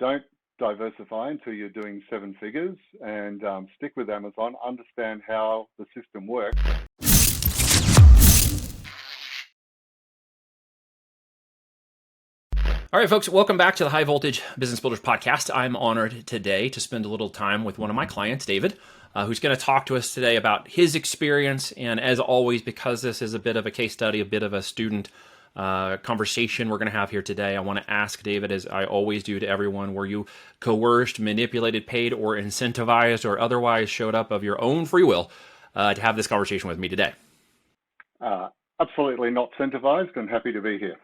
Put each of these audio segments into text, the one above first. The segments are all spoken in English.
don't diversify until you're doing seven figures, and stick with Amazon. Understand how the system works. All right, folks, welcome back to the High Voltage Business Builders Podcast. I'm honored today to spend a little time with one of my clients, David, who's going to talk to us today about his experience. And as always, because this is a bit of a case study, a bit of a student conversation we're going to have here today, I want to ask David, as I always do to everyone, were you coerced, manipulated, paid, or incentivized, or otherwise showed up of your own free will to have this conversation with me today? Absolutely not incentivized, and happy to be here.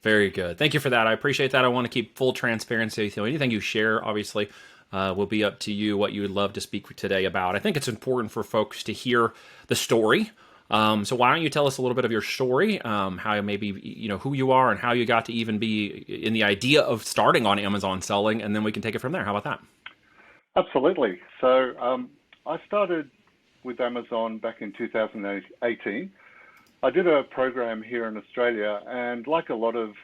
Very good. Thank you for that. I appreciate that. I want to keep full transparency with you. Anything you share, obviously, will be up to you, what you would love to speak today about. I think it's important for folks to hear the story. So why don't you tell us a little bit of your story, how maybe, who you are and how you got to even be in the idea of starting on Amazon selling, and then we can take it from there. How about that? Absolutely. So I started with Amazon back in 2018. I did a program here in Australia, and like a lot of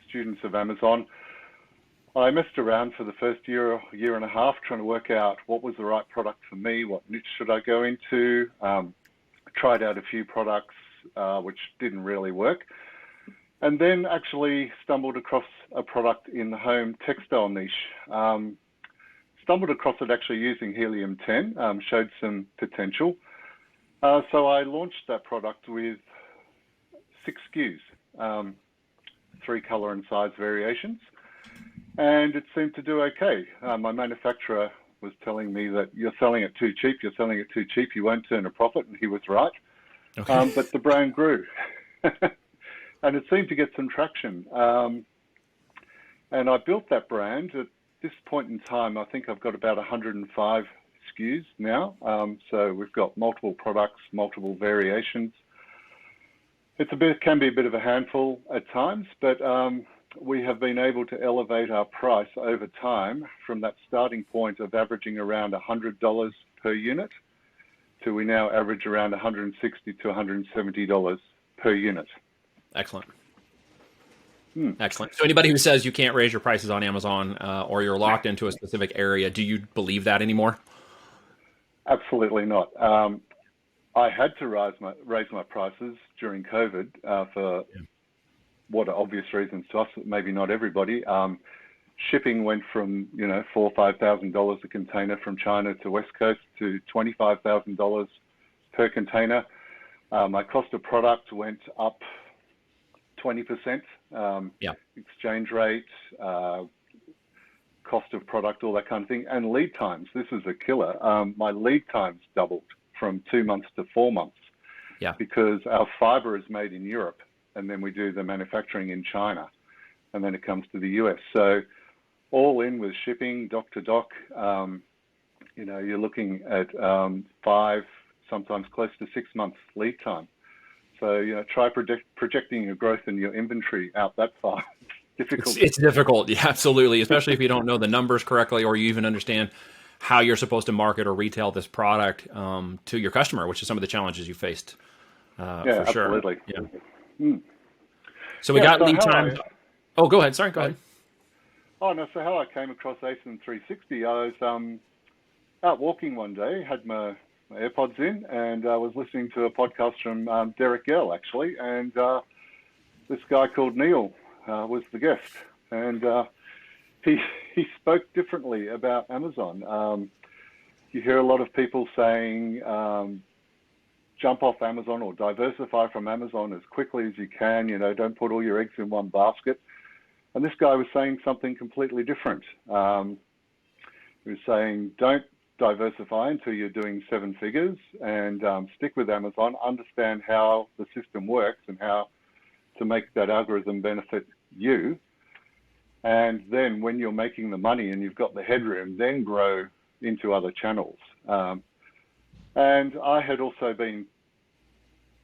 students of Amazon, I messed around for the first year and a half trying to work out what was the right product for me, what niche should I go into. Tried out a few products which didn't really work, and then actually stumbled across a product in the home textile niche. Stumbled across it actually using helium-10, showed some potential. So I launched that product with 6 SKUs, 3 color and size variations, and it seemed to do okay. My manufacturer was telling me that you're selling it too cheap, you won't turn a profit, and he was right. Okay. But the brand grew, and it seemed to get some traction. And I built that brand. At this point in time, I think I've got about 105 SKUs now. So we've got multiple products, multiple variations. Can be a bit of a handful at times, but we have been able to elevate our price over time from that starting point of averaging around $100 per unit to we now average around $160 to $170 per unit. Excellent. Excellent. So anybody who says you can't raise your prices on Amazon or you're locked into a specific area, do you believe that anymore? Absolutely not. I had to raise my prices during COVID for what are obvious reasons to us, maybe not everybody. Shipping went from $4,000 or $5,000 a container from China to West Coast to $25,000 per container. My cost of product went up 20%. Exchange rate, cost of product, all that kind of thing, and lead times. This is a killer. My lead times doubled from 2 months to 4 months because our fiber is made in Europe, and then we do the manufacturing in China, and then it comes to the US. So all in with shipping, dock to dock, you're looking at 5, sometimes close to 6 months lead time. So, try projecting your growth in your inventory out that far. Difficult. It's difficult, yeah, absolutely, especially if you don't know the numbers correctly or you even understand how you're supposed to market or retail this product to your customer, which is some of the challenges you faced for sure. Absolutely. Yeah. So we got lead time. Oh, go ahead. Sorry, go ahead. Oh, no, so how I came across ASIN 360, I was out walking one day, had my AirPods in, and I was listening to a podcast from Derek Gell, actually, and this guy called Neil was the guest, and he spoke differently about Amazon. You hear a lot of people saying jump off Amazon or diversify from Amazon as quickly as you can, don't put all your eggs in one basket. And this guy was saying something completely different. He was saying don't diversify until you're doing 7 figures, and stick with Amazon, understand how the system works and how to make that algorithm benefit you. And then when you're making the money and you've got the headroom, then grow into other channels. And I had also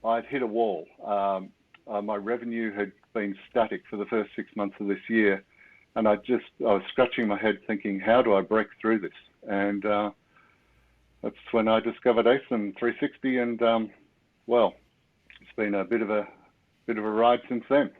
I'd hit a wall. My revenue had been static for the first 6 months of this year. And I was scratching my head thinking, how do I break through this? And that's when I discovered ASIN 360, and it's been a bit of a ride since then.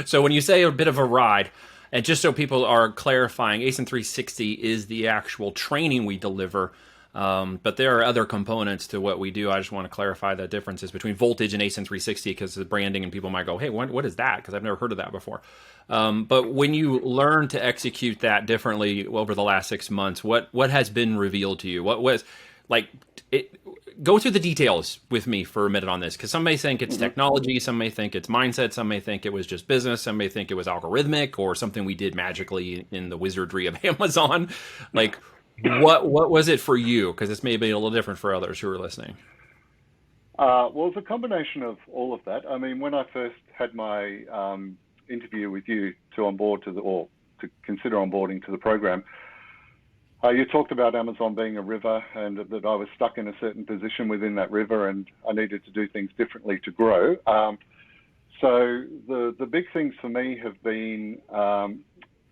So when you say a bit of a ride, And just so people are clarifying, ASIN 360 is the actual training we deliver. But there are other components to what we do. I just want to clarify the differences between Voltage and ASIN 360 because of the branding, and people might go, hey, what is that? Because I've never heard of that before. But when you learn to execute that differently over the last 6 months, what has been revealed to you? What was like it? Go through the details with me for a minute on this, because some may think it's technology, some may think it's mindset, some may think it was just business, some may think it was algorithmic or something we did magically in the wizardry of Amazon. Like, what was it for you? Because this may be a little different for others who are listening. Well, it's a combination of all of that. I mean, when I first had my interview with you to onboard to consider onboarding to the program, you talked about Amazon being a river and that I was stuck in a certain position within that river and I needed to do things differently to grow. So the big things for me have been,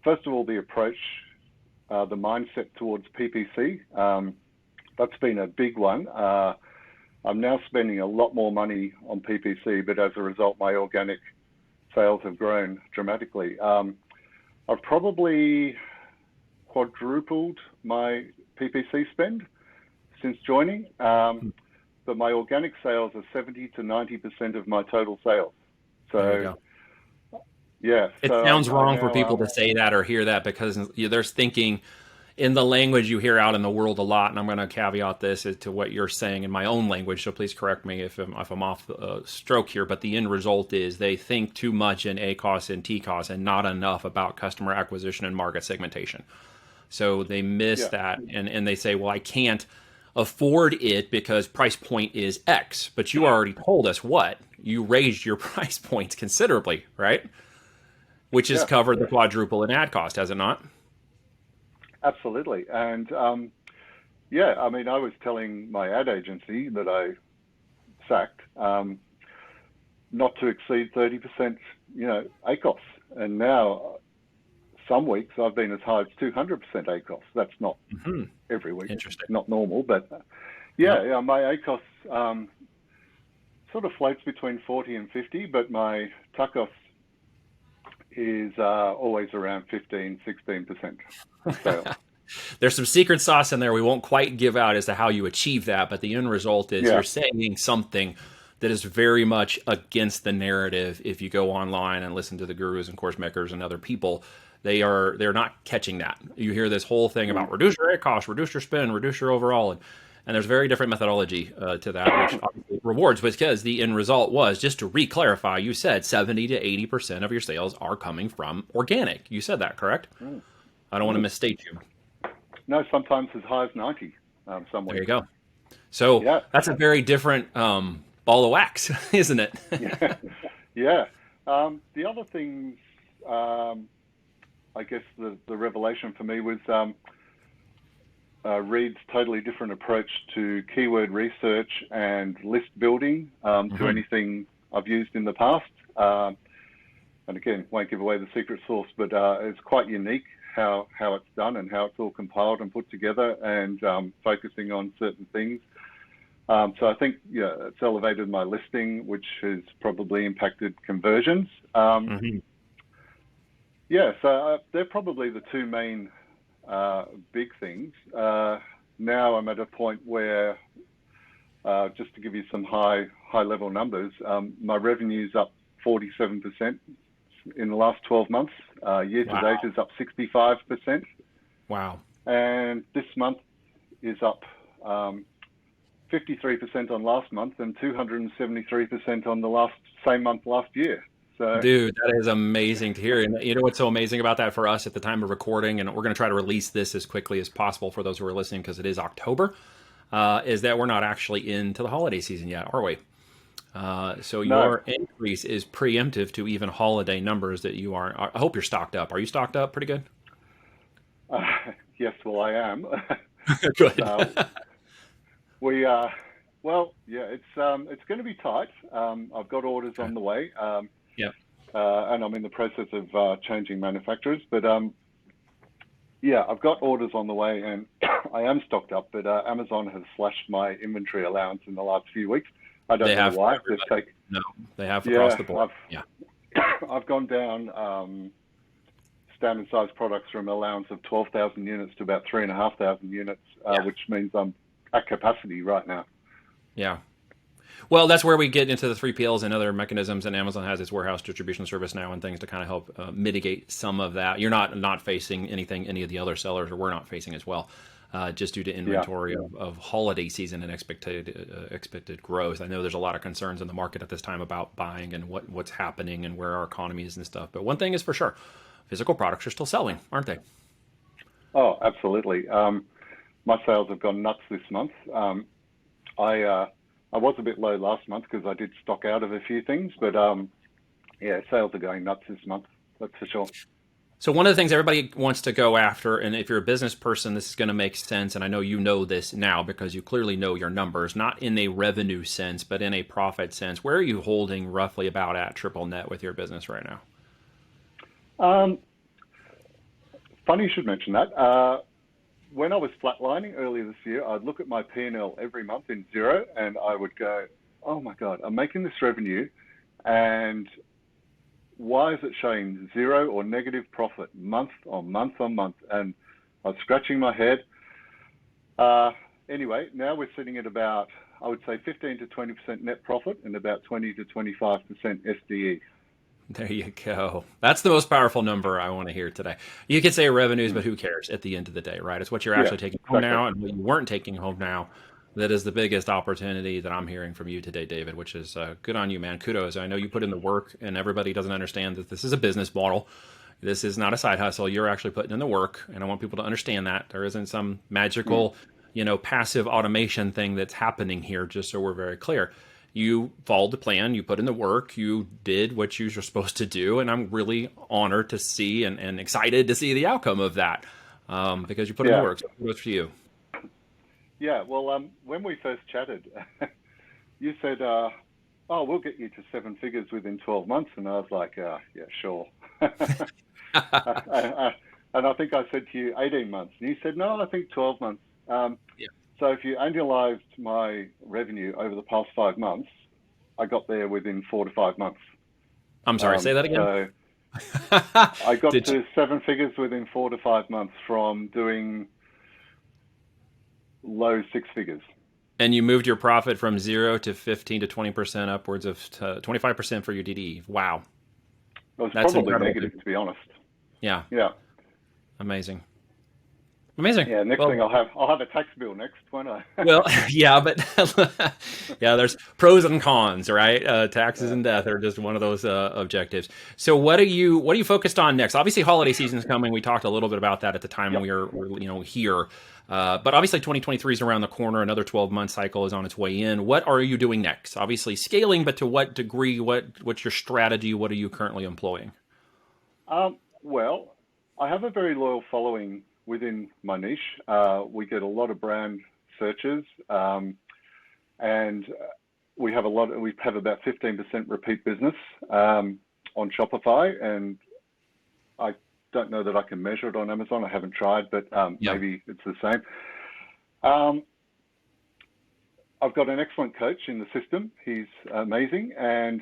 first of all, the approach, the mindset towards PPC. That's been a big one. I'm now spending a lot more money on PPC, but as a result, my organic sales have grown dramatically. I've probably quadrupled my PPC spend since joining, but my organic sales are 70 to 90% of my total sales. So, yeah. It sounds wrong for people to say that or hear that, because there's thinking in the language you hear out in the world a lot, and I'm going to caveat this to what you're saying in my own language, so please correct me if I'm off stroke here, but the end result is they think too much in ACOS and TCOS and not enough about customer acquisition and market segmentation. So they miss that, and they say, well, I can't afford it because price point is X. But you already told us what? You raised your price points considerably, right? Which has covered the quadruple in ad cost, has it not? Absolutely. And I mean, I was telling my ad agency that I sacked not to exceed 30%, ACOS. And now some weeks I've been as high as 200% ACOS. That's not every week. Interesting. Not normal, but my ACOS sort of floats between 40 and 50, but my TACOS is always around 15, 16%. So, there's some secret sauce in there we won't quite give out as to how you achieve that, but the end result is you're saying something that is very much against the narrative. If you go online and listen to the gurus and course makers and other people, they're not catching that. You hear this whole thing about reduce your cost, reduce your spend, reduce your overall, and there's very different methodology to that, which obviously rewards, because the end result was, just to re-clarify, you said 70 to 80% of your sales are coming from organic. You said that, correct? I don't want to misstate you. No, sometimes as high as 90. Somewhere. There you go. So that's a very different ball of wax, isn't it? Yeah. The other things, I guess the revelation for me was Reed's totally different approach to keyword research and list building to anything I've used in the past. And again, won't give away the secret sauce, but it's quite unique how it's done and how it's all compiled and put together, and focusing on certain things. So I think it's elevated my listing, which has probably impacted conversions. So they're probably the two main big things. Now I'm at a point where, just to give you some high level numbers, my revenue's up 47% in the last 12 months. Year to date is up 65%. Wow. And this month is up 53% on last month and 273% on the same month last year. So, dude, that is amazing to hear. And you know what's so amazing about that for us at the time of recording, and we're going to try to release this as quickly as possible for those who are listening because it is October, is that we're not actually into the holiday season yet, are we? So your increase is preemptive to even holiday numbers that you are. I hope you're stocked up. Are you stocked up pretty good? Yes, well, I am. Good. It's going to be tight. I've got orders on the way. And I'm in the process of changing manufacturers, but I've got orders on the way, and I am stocked up. But Amazon has slashed my inventory allowance in the last few weeks. I don't know why. No, they have across the board. I've gone down standard size products from allowance of 12,000 units to about 3,500 units, which means I'm at capacity right now. Yeah. Well, that's where we get into the 3PLs and other mechanisms, and Amazon has its warehouse distribution service now and things to kind of help mitigate some of that. You're not facing anything any of the other sellers, or we're not facing as well, just due to inventory of holiday season and expected growth. I know there's a lot of concerns in the market at this time about buying and what's happening and where our economy is and stuff. But one thing is for sure, physical products are still selling, aren't they? Oh, absolutely. My sales have gone nuts this month. I was a bit low last month because I did stock out of a few things, but sales are going nuts this month. That's for sure. So one of the things everybody wants to go after, and if you're a business person, this is going to make sense, and I know you know this now because you clearly know your numbers, not in a revenue sense, but in a profit sense. Where are you holding roughly about at triple net with your business right now? Funny you should mention that. When I was flatlining earlier this year, I'd look at my P&L every month in zero, and I would go, oh my God, I'm making this revenue, and why is it showing zero or negative profit month on month on month? And I was scratching my head. Anyway, now we're sitting at about, I would say 15 to 20% net profit and about 20 to 25% SDE. There you go. That's the most powerful number I want to hear today. You could say revenues, but who cares at the end of the day, right? It's what you're actually taking home now and what you weren't taking home now. That is the biggest opportunity that I'm hearing from you today, David, which is good on you, man. Kudos. I know you put in the work, and everybody doesn't understand that this is a business model. This is not a side hustle. You're actually putting in the work, and I want people to understand that. There isn't some magical, passive automation thing that's happening here, just so we're very clear. You followed the plan, you put in the work, you did what you were supposed to do, and I'm really honored to see and excited to see the outcome of that because you put in the work. So kudos for you. Yeah, well, when we first chatted, you said, we'll get you to seven figures within 12 months. And I was like, yeah, sure. And I think I said to you 18 months. And you said, no, I think 12 months. So if you annualized my revenue over the past 5 months, I got there within 4 to 5 months. I'm sorry, say that again. So I got to seven figures within 4 to 5 months from doing low six figures. And you moved your profit from 0 to 15 to 20%, upwards of 25% for your DDE. Wow. It was probably negative, to be honest. Yeah. Yeah. Amazing. Yeah, next thing I'll have a tax bill next, won't I? Well, yeah, but there's pros and cons, right? Taxes and death are just one of those objectives. So what are you focused on next? Obviously, holiday season is coming. We talked a little bit about that at the time we were here. But obviously 2023 is around the corner. Another 12-month cycle is on its way in. What are you doing next? Obviously scaling, but to what degree? What's your strategy? What are you currently employing? Well, I have a very loyal following within my niche. We get a lot of brand searches, and we have about 15% repeat business on Shopify, and I don't know that I can measure it on Amazon. I haven't tried, but maybe it's the same. I've got an excellent coach in the system. He's amazing, and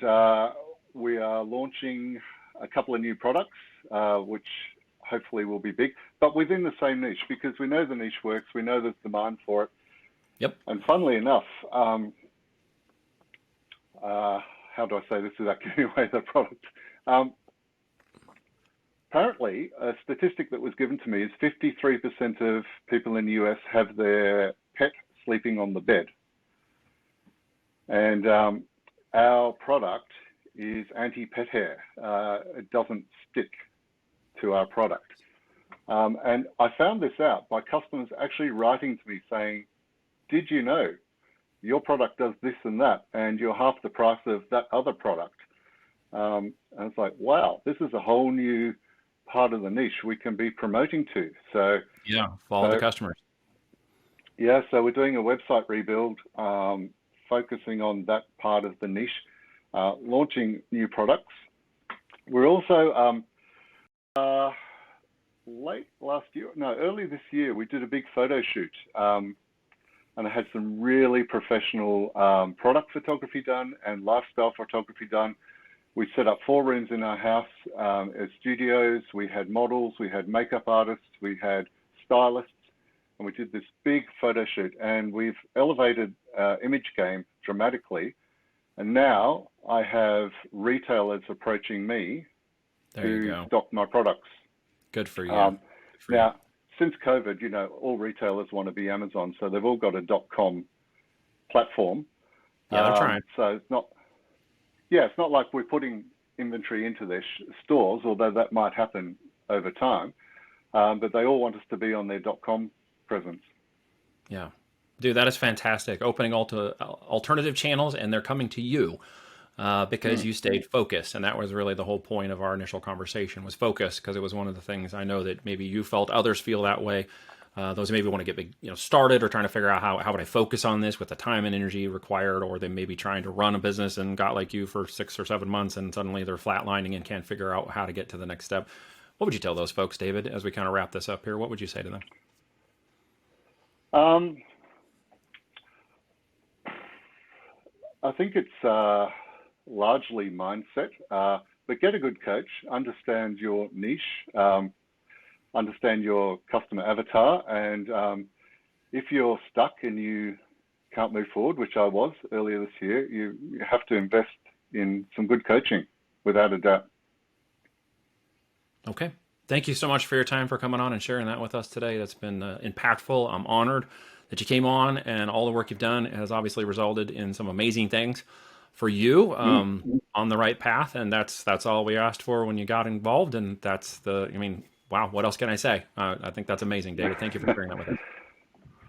we are launching a couple of new products, which hopefully will be big, but within the same niche, because we know the niche works. We know there's demand for it. Yep. And funnily enough, how do I say this without giving away the product? Apparently, a statistic that was given to me is 53% of people in the US have their pet sleeping on the bed. And our product is anti-pet hair. It doesn't stick to our product. And I found this out by customers actually writing to me saying, did you know your product does this and that, and you're half the price of that other product? And it's like, wow, this is a whole new part of the niche we can be promoting to. So follow the customers. Yeah, so we're doing a website rebuild, focusing on that part of the niche, launching new products. We're also early this year, we did a big photo shoot, and I had some really professional product photography done and lifestyle photography done. We set up 4 rooms in our house as studios. We had models, we had makeup artists, we had stylists, and we did this big photo shoot. And we've elevated image game dramatically. And now I have retailers approaching me to stock my products. Good for you. Now, since COVID, all retailers want to be Amazon, so they've all got a .com platform. Yeah, they're trying. So it's not like we're putting inventory into their stores, although that might happen over time. But they all want us to be on their .com presence. Yeah. Dude, that is fantastic. Opening alternative channels, and they're coming to you because you stayed focused. And that was really the whole point of our initial conversation, was focus, because it was one of the things I know that maybe you felt, others feel that way. Those maybe want to get started or trying to figure out how would I focus on this with the time and energy required, or they may be trying to run a business and got like you for 6 or 7 months and suddenly they're flatlining and can't figure out how to get to the next step. What would you tell those folks, David, as we kind of wrap this up here? What would you say to them? I think it's largely mindset, but get a good coach, understand your niche, understand your customer avatar, and if you're stuck and you can't move forward, which I was earlier this year, you have to invest in some good coaching, without a doubt. Okay. Thank you so much for your time, for coming on and sharing that with us today. That's been impactful. I'm honored that you came on, and all the work you've done has obviously resulted in some amazing things for you on the right path. And that's all we asked for when you got involved. And wow, what else can I say? I think that's amazing, David. Thank you for sharing that with us.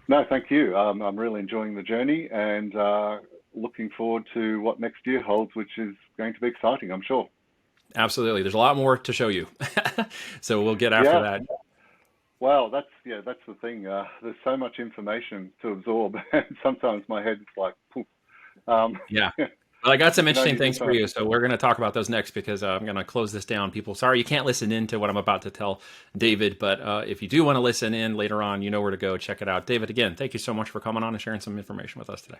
No, thank you. I'm really enjoying the journey and looking forward to what next year holds, which is going to be exciting, I'm sure. Absolutely. There's a lot more to show you. So we'll get after that. Well, that's the thing. There's so much information to absorb, and sometimes my head's like, poof. Yeah. Well, I got some interesting things for you, so we're going to talk about those next, because I'm going to close this down. People, sorry you can't listen in to what I'm about to tell David, but if you do want to listen in later on, you know where to go. Check it out. David, again, thank you so much for coming on and sharing some information with us today.